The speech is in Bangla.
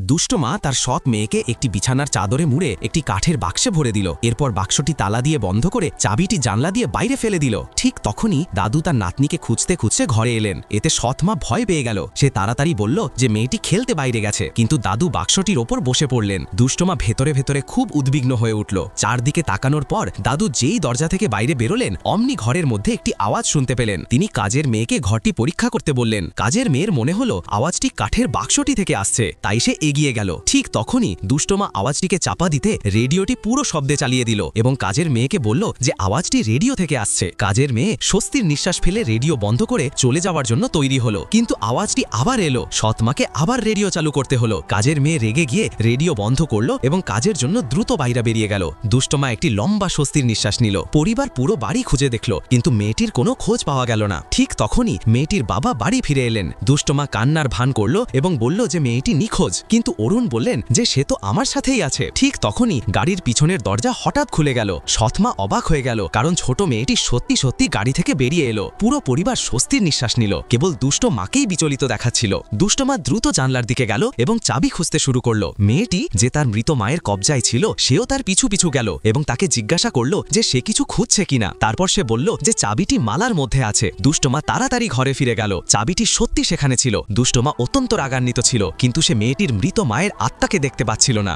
দুষ্ট মা তার সৎ মেয়েকে একটি বিছানার চাদরে মুড়ে একটি কাঠের বাক্সে ভরে দিল। এরপর বাক্সটি তালা দিয়ে বন্ধ করে চাবিটি জানলা দিয়ে বাইরে ফেলে দিল। ঠিক তখনই দাদু তার নাতনিকে খুঁজতে খুঁজতে ঘরে এলেন। এতে সৎ মা ভয় পেয়ে গেল। সে তাড়াতাড়ি বলল যে মেয়েটি খেলতে বাইরে গেছে, কিন্তু দাদু বাক্সটির ওপর বসে পড়লেন। দুষ্ট মা ভেতরে ভেতরে খুব উদ্বিগ্ন হয়ে উঠল। চারদিকে তাকানোর পর দাদু যেই দরজা থেকে বাইরে বেরোলেন, অমনি ঘরের মধ্যে একটি আওয়াজ শুনতে পেলেন। তিনি কাজের মেয়েকে ঘরটি পরীক্ষা করতে বললেন। কাজের মেয়ের মনে হলো আওয়াজটি কাঠের বাক্সটি থেকে আসছে, তাই সে এগিয়ে গেল। ঠিক তখনই দুষ্টমা আওয়াজটিকে চাপা দিতে রেডিওটি পুরো শব্দে চালিয়ে দিল এবং কাজের মেয়েকে বলল যে আওয়াজটি রেডিও থেকে আসছে। কাজের মেয়ে স্বস্তির নিঃশ্বাস ফেলে রেডিও বন্ধ করে চলে যাওয়ার জন্য তৈরি হলো, কিন্তু আওয়াজটি আবার এলো। সৎমাকে আবার রেডিও চালু করতে হলো। কাজের মেয়ে রেগে গিয়ে রেডিও বন্ধ করলো এবং কাজের জন্য দ্রুত বাইরে বেরিয়ে গেল। দুষ্টমা একটি লম্বা স্বস্তির নিঃশ্বাস নিল। পরিবার পুরো বাড়ি খুঁজে দেখল, কিন্তু মেয়েটির কোনো খোঁজ পাওয়া গেল না। ঠিক তখনই মেয়েটির বাবা বাড়ি ফিরে এলেন। দুষ্টমা কান্নার ভান করল এবং বলল যে মেয়েটি নিখোঁজ, কিন্তু অরুণ বললেন যে সে তো আমার সাথেই আছে। ঠিক তখনই গাড়ির পিছনের দরজা হঠাৎ খুলে গেল। সৎমা অবাক হয়ে গেল, কারণ ছোট মেয়েটি সত্যি সত্যি গাড়ি থেকে বেরিয়ে এলো। পুরো পরিবার স্বস্তির নিঃশ্বাস নিল। কেবল দুষ্ট মাকেই বিচলিত দেখাচ্ছিল। দুষ্টমা দ্রুত জানলার দিকে গেল এবং চাবি খুঁজতে শুরু করলো। মেয়েটি যে তার মৃত মায়ের কবজায় ছিল, সেও তার পিছু পিছু গেল এবং তাকে জিজ্ঞাসা করলো যে সে কিছু খুঁজছে কিনা। তারপর সে বলল যে চাবিটি মালার মধ্যে আছে। দুষ্টমা তাড়াতাড়ি ঘরে ফিরে গেল। চাবিটি সত্যি সেখানে ছিল। দুষ্টমা অত্যন্ত রাগান্বিত ছিল, কিন্তু সে মেয়েটির মৃত মায়ের আত্মাকে দেখতে পাচ্ছিল না।